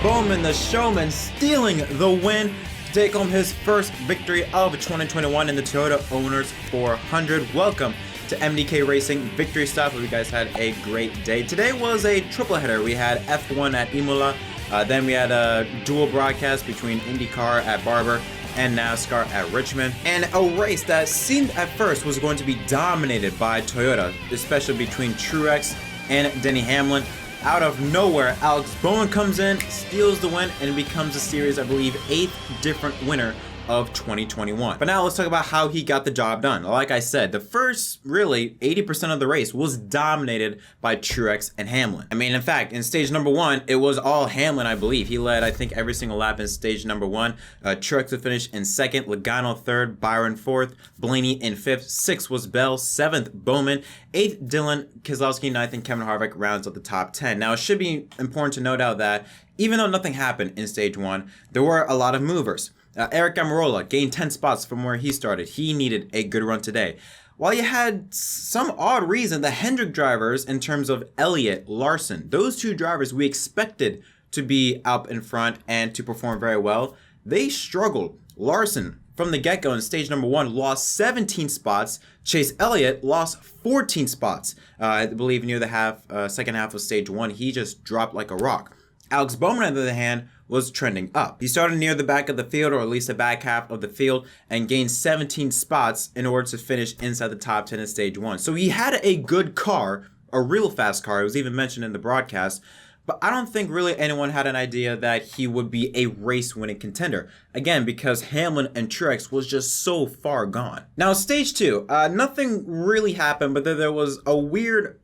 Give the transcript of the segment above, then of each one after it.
Bowman, the showman, stealing the win to take home his first victory of 2021 in the Toyota Owners 400. Welcome to MDK Racing Victory Stop. Hope you guys had a great day. Today was a triple header. We had F1 at Imola, then we had a dual broadcast between IndyCar at Barber and NASCAR at Richmond, and a race that seemed at first was going to be dominated by Toyota, especially between Truex and Denny Hamlin. Out of nowhere, Alex Bowman comes in, steals the win, and becomes the series, I believe, 8th different winner of 2021. But now let's talk about how he got the job done. Like I said, the first really 80% of the race was dominated by Truex and Hamlin. I mean, in fact, in stage number one, it was all Hamlin, I believe. He led, I think, every single lap in stage number one. Truex would finish in second, Logano third, Byron fourth, Blaney in fifth, sixth was Bell, seventh Bowman, eighth Dylan, Keselowski ninth, and Kevin Harvick rounds up the top 10. Now, it should be important to note out that even though nothing happened in stage one, there were a lot of movers. Eric Almirola gained 10 spots from where he started. He needed a good run today. While you had some odd reason, the Hendrick drivers, in terms of Elliott, Larson, those two drivers we expected to be up in front and to perform very well, they struggled. Larson, from the get-go in stage number one, lost 17 spots. Chase Elliott lost 14 spots. I believe near the second half of stage one, he just dropped like a rock. Alex Bowman, on the other hand, was trending up. He started near the back of the field, or at least the back half of the field, and gained 17 spots in order to finish inside the top 10 in stage one. So he had a good car, a real fast car. It was even mentioned in the broadcast. But I don't think really anyone had an idea that he would be a race-winning contender. Again, because Hamlin and Truex was just so far gone. Now, stage two, nothing really happened, but there was a weird,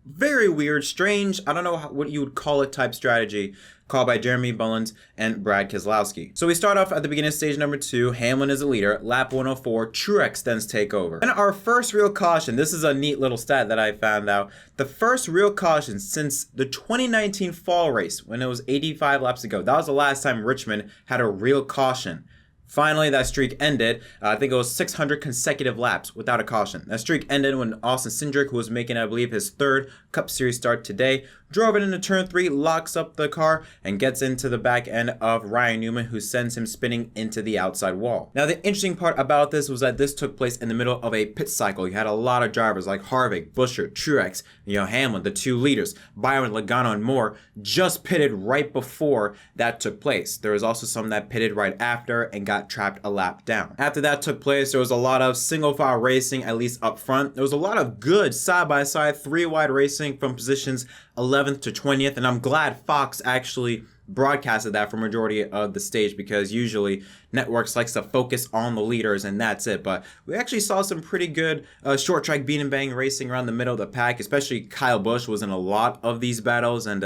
very weird, strange, I don't know what you would call it, type strategy called by Jeremy Bullins and Brad Keselowski. So we start off at the beginning of stage number two. Hamlin is the leader. Lap 104, Truex then take over. And our first real caution, this is a neat little stat that I found out. The first real caution since the 2019 fall race, when it was 85 laps ago. That was the last time Richmond had a real caution. Finally, that streak ended. I think it was 600 consecutive laps without a caution. That streak ended when Austin Cindric, who was making, I believe, his third Cup Series start today, drove it into turn three, locks up the car, and gets into the back end of Ryan Newman, who sends him spinning into the outside wall. Now, the interesting part about this was that this took place in the middle of a pit cycle. You had a lot of drivers like Harvick, Buescher, Truex, Hamlin, the two leaders, Byron, Logano, and more, just pitted right before that took place. There was also some that pitted right after and got trapped a lap down. After that took place, there was a lot of single file racing, at least up front. There was a lot of good side-by-side, three-wide racing from positions 11th to 20th, and I'm glad Fox actually broadcasted that for majority of the stage, because usually networks likes to focus on the leaders and that's it. But we actually saw some pretty good short track beat and bang racing around the middle of the pack, especially Kyle Busch was in a lot of these battles, and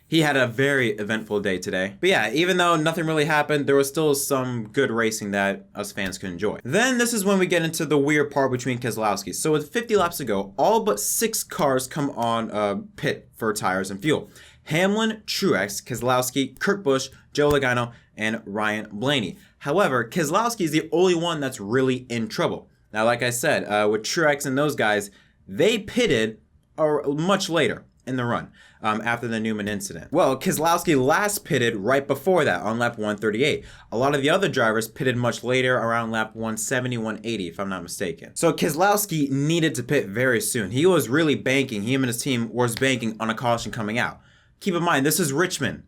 he had a very eventful day today. But yeah, even though nothing really happened, there was still some good racing that us fans could enjoy. Then this is when we get into the weird part between Keselowski. So with 50 laps to go, all but 6 cars come on pit for tires and fuel. Hamlin, Truex, Keselowski, Kurt Busch, Joe Logano, and Ryan Blaney. However, Keselowski is the only one that's really in trouble. Now, like I said, with Truex and those guys, they pitted much later in the run after the Newman incident. Well, Keselowski last pitted right before that on lap 138. A lot of the other drivers pitted much later, around lap 170, 180, if I'm not mistaken. So Keselowski needed to pit very soon. He was really banking, him and his team was banking on a caution coming out. Keep in mind, this is Richmond.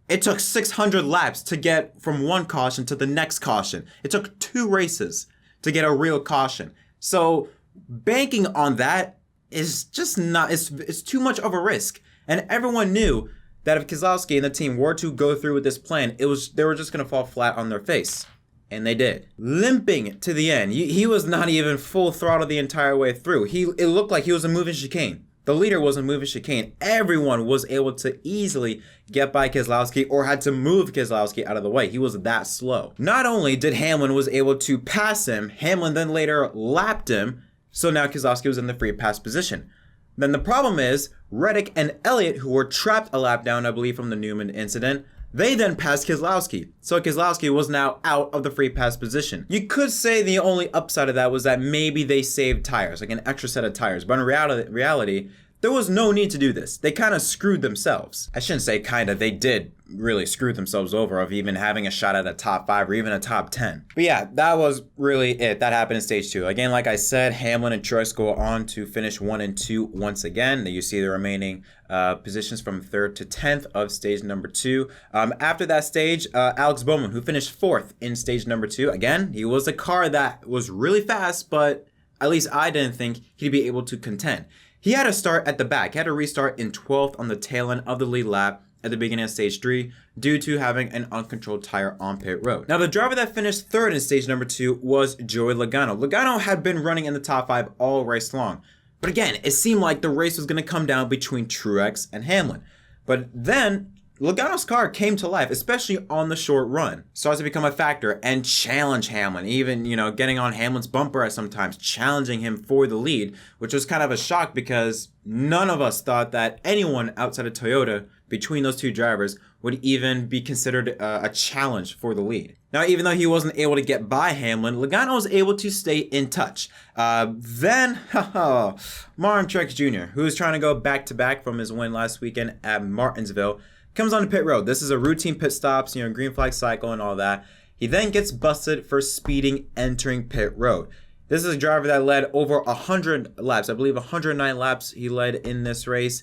It took 600 laps to get from one caution to the next caution. It took 2 races to get a real caution. So banking on that is just not, it's too much of a risk. And everyone knew that if Keselowski and the team were to go through with this plan, they were just going to fall flat on their face. And they did. Limping to the end. He was not even full throttle the entire way through. It looked like he was a moving chicane. The leader was a moving chicane. Everyone was able to easily get by Keselowski or had to move Keselowski out of the way. He was that slow. Not only did Hamlin was able to pass him, Hamlin then later lapped him. So now Keselowski was in the free pass position. Then the problem is, Reddick and Elliott, who were trapped a lap down, I believe, from the Newman incident, they then passed Keselowski. So Keselowski was now out of the free pass position. You could say the only upside of that was that maybe they saved tires, like an extra set of tires. But in reality, There was no need to do this. They kind of screwed themselves. I shouldn't say kind of, they did really screw themselves over of even having a shot at a top 5 or even a top 10. But yeah, that was really it. That happened in stage 2. Again, like I said, Hamlin and Truex go on to finish 1 and 2 once again. You see the remaining positions from 3rd to 10th of stage number 2. After that stage, Alex Bowman, who finished 4th in stage number 2. Again, he was a car that was really fast, but at least I didn't think he'd be able to contend. He had to start at the back. He had to restart in 12th on the tail end of the lead lap at the beginning of stage 3 due to having an uncontrolled tire on pit road. Now, the driver that finished 3rd in stage number 2 was Joey Logano. Logano had been running in the top 5 all race long. But again, it seemed like the race was going to come down between Truex and Hamlin. But then Logano's car came to life, especially on the short run. Starts to become a factor and challenge Hamlin, even, getting on Hamlin's bumper at sometimes, challenging him for the lead, which was kind of a shock because none of us thought that anyone outside of Toyota between those two drivers would even be considered a challenge for the lead. Now, even though he wasn't able to get by Hamlin, Logano was able to stay in touch. Then, Martin Truex Jr., who was trying to go back-to-back from his win last weekend at Martinsville, comes on to pit road. This is a routine pit stops, green flag cycle and all that. He then gets busted for speeding entering pit road. This is a driver that led over 100 laps. I believe 109 laps he led in this race.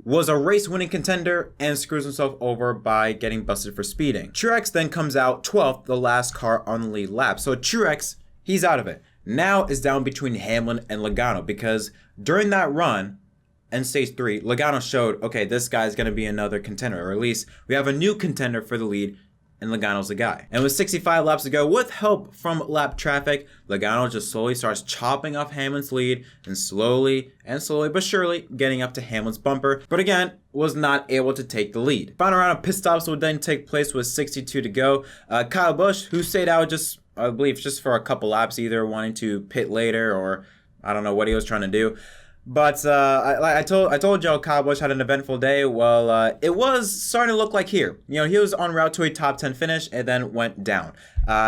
Was a race-winning contender and screws himself over by getting busted for speeding. Truex then comes out 12th, the last car on the lead lap. So Truex, he's out of it. Now is down between Hamlin and Logano because during that run, in stage 3, Logano showed, okay, this guy's going to be another contender, or at least we have a new contender for the lead, and Logano's the guy. And with 65 laps to go, with help from lap traffic, Logano just slowly starts chopping off Hamlin's lead, and slowly but surely getting up to Hamlin's bumper, but again, was not able to take the lead. Final round of pit stops would then take place with 62 to go. Kyle Busch, who stayed out I believe just for a couple laps, either wanting to pit later or I don't know what he was trying to do. But I told y'all Kyle Busch had an eventful day. Well, it was starting to look like here. He was en route to a top 10 finish and then went down.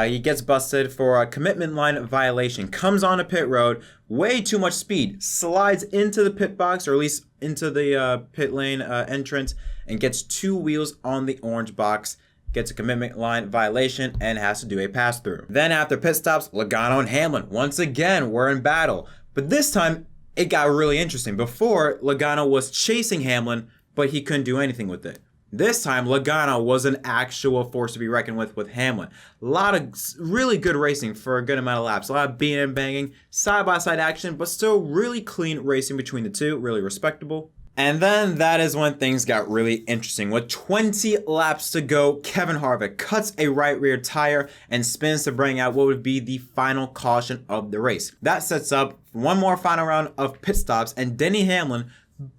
He gets busted for a commitment line violation. Comes on a pit road, way too much speed. Slides into the pit box, or at least into the pit lane entrance, and gets 2 wheels on the orange box. Gets a commitment line violation and has to do a pass through. Then after pit stops, Logano and Hamlin once again were in battle. But this time, it got really interesting. Before, Logano was chasing Hamlin, but he couldn't do anything with it. This time, Logano was an actual force to be reckoned with Hamlin. A lot of really good racing for a good amount of laps. A lot of beating and banging, side-by-side action, but still really clean racing between the two. Really respectable. And then that is when things got really interesting. With 20 laps to go, Kevin Harvick cuts a right rear tire and spins to bring out what would be the final caution of the race. That sets up one more final round of pit stops, and Denny Hamlin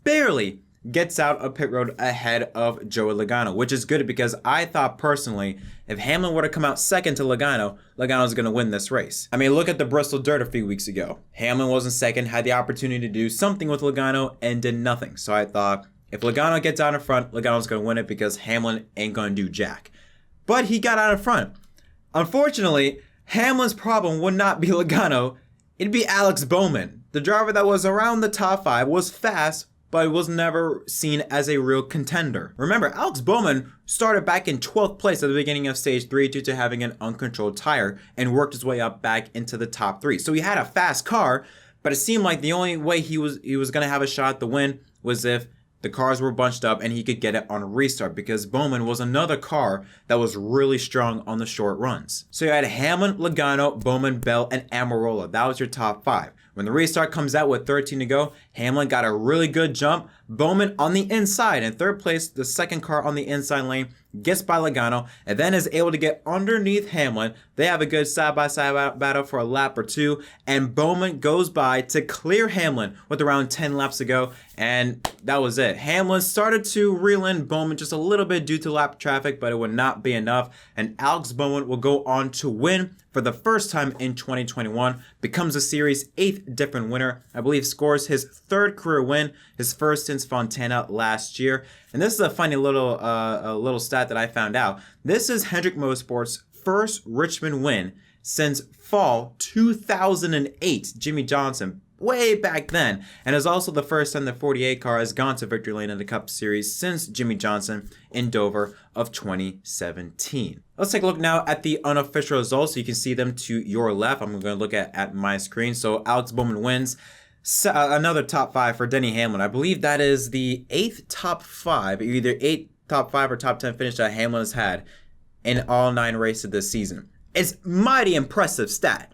barely gets out of pit road ahead of Joey Logano, which is good because I thought personally, if Hamlin were to come out second to Logano, Logano's going to win this race. I mean, look at the Bristol Dirt a few weeks ago. Hamlin wasn't second, had the opportunity to do something with Logano and did nothing. So I thought, if Logano gets out in front, Logano's going to win it because Hamlin ain't going to do jack. But he got out in front. Unfortunately, Hamlin's problem would not be Logano, it'd be Alex Bowman. The driver that was around the top 5, was fast, but was never seen as a real contender. Remember, Alex Bowman started back in 12th place at the beginning of stage 3 due to having an uncontrolled tire and worked his way up back into the top 3. So he had a fast car, but it seemed like the only way he was going to have a shot at the win was if the cars were bunched up and he could get it on a restart because Bowman was another car that was really strong on the short runs. So you had Hamlin, Logano, Bowman, Bell, and Almirola. That was your top 5. When the restart comes out with 13 to go, Hamlin got a really good jump. Bowman on the inside in 3rd place, the second car on the inside lane, gets by Logano, and then is able to get underneath Hamlin. They have a good side-by-side battle for a lap or 2, and Bowman goes by to clear Hamlin with around 10 laps to go, and that was it. Hamlin started to reel in Bowman just a little bit due to lap traffic, but it would not be enough, and Alex Bowman will go on to win for the first time in 2021, becomes the series' 8th different winner. I believe scores his 3rd career win, his first since Fontana last year. And this is a funny little stat that I found out. This is Hendrick Motorsports' first Richmond win since fall 2008. Jimmy Johnson way back then, and is also the first time the 48 car has gone to victory lane in the Cup Series since Jimmie Johnson in Dover of 2017. Let's take a look now at the unofficial results. So you can see them to your left. I'm going to look at my screen. So Alex Bowman wins. Another top 5 for Denny Hamlin. I believe that is the 8th top 5, either 8th top 5 or top 10 finish that Hamlin has had in all 9 races this season. It's mighty impressive stat,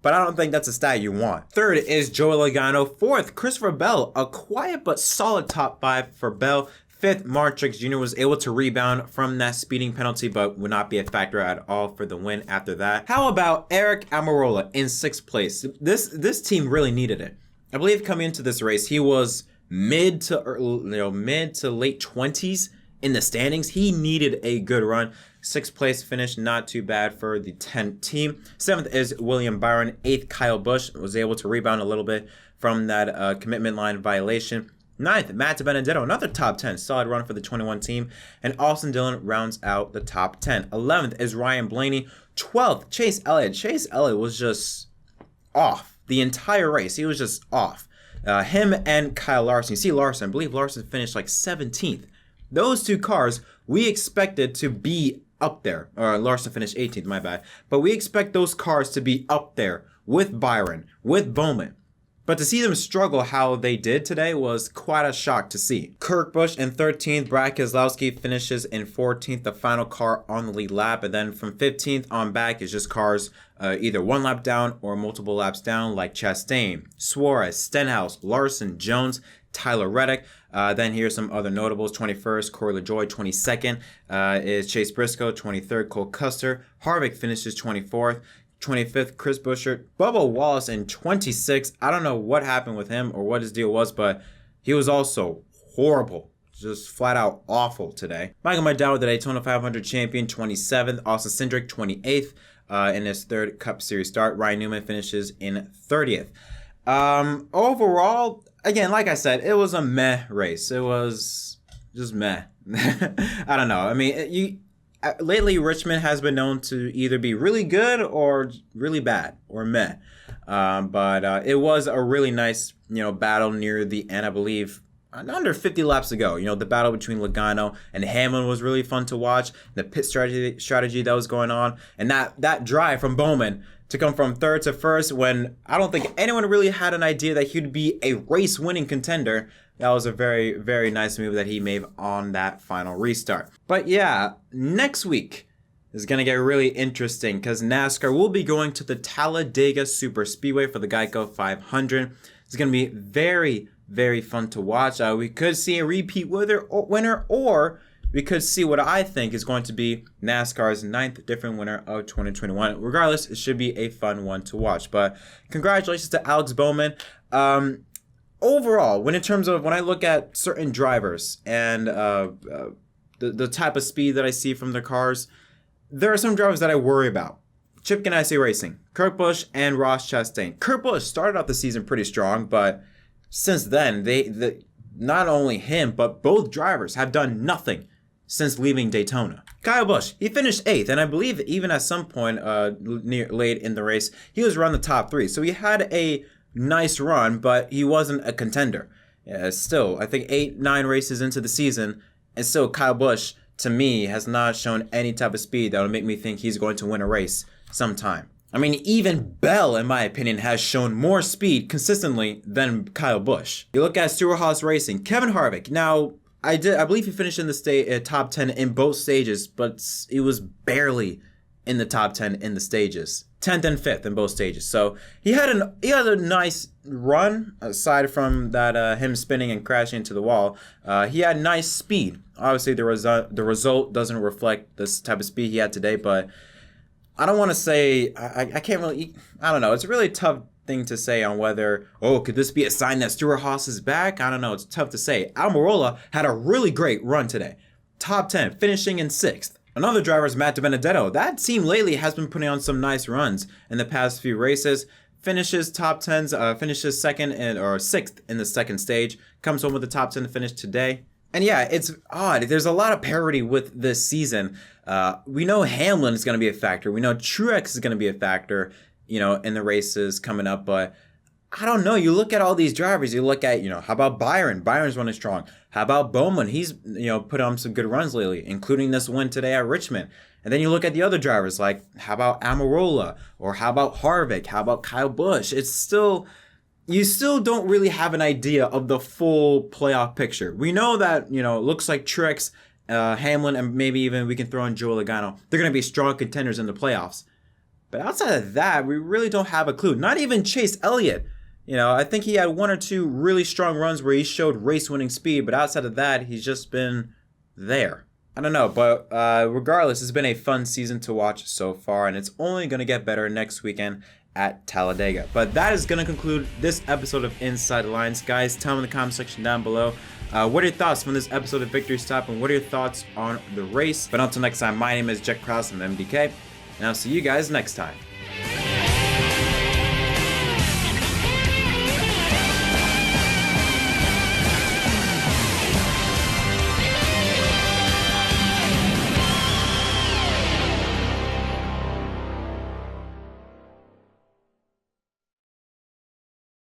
but I don't think that's a stat you want. 3rd is Joey Logano. 4th, Christopher Bell, a quiet but solid top 5 for Bell. 5th, Mark Truex Jr. was able to rebound from that speeding penalty, but would not be a factor at all for the win after that. How about Eric Almirola in 6th place? This team really needed it. I believe coming into this race, he was mid to late 20s in the standings. He needed a good run. 6th place finish, not too bad for the 10th team. 7th is William Byron. 8th, Kyle Busch was able to rebound a little bit from that commitment line violation. 9th, Matt Benedetto, another top 10, solid run for the 21 team. And Austin Dillon rounds out the top 10. 11th is Ryan Blaney. 12th, Chase Elliott. Chase Elliott was just off the entire race. He was just off. Him and Kyle Larson. You see Larson, I believe Larson finished like 17th. Those 2 cars we expected to be up there. Or Larson finished 18th, my bad. But we expect those cars to be up there with Byron, with Bowman. But to see them struggle how they did today was quite a shock to see. Kurt Busch in 13th, Brad Keselowski finishes in 14th, the final car on the lead lap. And then from 15th on back is just cars either 1 lap down or multiple laps down, like Chastain, Suarez, Stenhouse, Larson, Jones, Tyler Reddick. Then here's some other notables. 21st, Corey LaJoie. 22nd is Chase Briscoe. 23rd, Cole Custer. Harvick finishes 24th. 25th, Chris Buescher. Bubba Wallace in 26th. I don't know what happened with him or what his deal was, but he was also horrible. Just flat out awful today. Michael McDowell, the Daytona 500 champion, 27th. Austin Cindric, 28th in his 3rd Cup Series start. Ryan Newman finishes in 30th. Overall, again, like I said, it was a meh race. It was just meh. I don't know. I mean, lately, Richmond has been known to either be really good or really bad or meh. But it was a really nice, battle near the end, I believe, under 50 laps ago. The battle between Logano and Hamlin was really fun to watch. The pit strategy that was going on. And that drive from Bowman to come from 3rd to 1st when I don't think anyone really had an idea that he'd be a race-winning contender. That was a very, very nice move that he made on that final restart. But yeah, next week is going to get really interesting because NASCAR will be going to the Talladega Superspeedway for the Geico 500. It's going to be very, very fun to watch. We could see a repeat winner, or we could see what I think is going to be NASCAR's 9th different winner of 2021. Regardless, it should be a fun one to watch. But congratulations to Alex Bowman. Overall, when I look at certain drivers and the type of speed that I see from their cars, there are some drivers that I worry about. Chip Ganassi Racing, Kurt Busch, and Ross Chastain. Kurt Busch started out the season pretty strong, but since then, not only him, but both drivers have done nothing since leaving Daytona. Kyle Busch, he finished 8th, and I believe even at some point late in the race, he was around the top 3. So he had a nice run, but he wasn't a contender. Still, I think 8-9 races into the season, and still Kyle Busch, to me, has not shown any type of speed that would make me think he's going to win a race sometime. I mean, even Bell, in my opinion, has shown more speed consistently than Kyle Busch. You look at Stewart-Haas Racing, Kevin Harvick. Now, I believe he finished in the top 10 in both stages, but it was barely in the top 10 in the stages. 10th and 5th in both stages. So he had a nice run, aside from that him spinning and crashing into the wall. He had nice speed. Obviously, the result doesn't reflect this type of speed he had today, but I don't want to say, I can't really, I don't know. It's a really tough thing to say on whether, could this be a sign that Stewart-Haas is back? I don't know. It's tough to say. Almirola had a really great run today. Top 10, finishing in 6th. Another driver is Matt Benedetto. That team lately has been putting on some nice runs in the past few races. Finishes top 10s, finishes 6th in the second stage. Comes home with the top 10 finish today. And yeah, it's odd. There's a lot of parity with this season. We know Hamlin is going to be a factor. We know Truex is going to be a factor, in the races coming up. But I don't know. You look at all these drivers. You look at, how about Byron? Byron's running strong. How about Bowman? He's, put on some good runs lately, including this win today at Richmond. And then you look at the other drivers, like how about Amarola? Or how about Harvick? How about Kyle Busch? You still don't really have an idea of the full playoff picture. We know that, it looks like Truex, Hamlin, and maybe even we can throw in Joe Logano. They're going to be strong contenders in the playoffs. But outside of that, we really don't have a clue. Not even Chase Elliott. I think he had one or two really strong runs where he showed race-winning speed, but outside of that, he's just been there. I don't know, but regardless, it's been a fun season to watch so far, and it's only going to get better next weekend at Talladega. But that is going to conclude this episode of Inside the Lines. Guys, tell me in the comment section down below, what are your thoughts from this episode of Victory Stop, and what are your thoughts on the race? But until next time, my name is Jett from MDK, and I'll see you guys next time.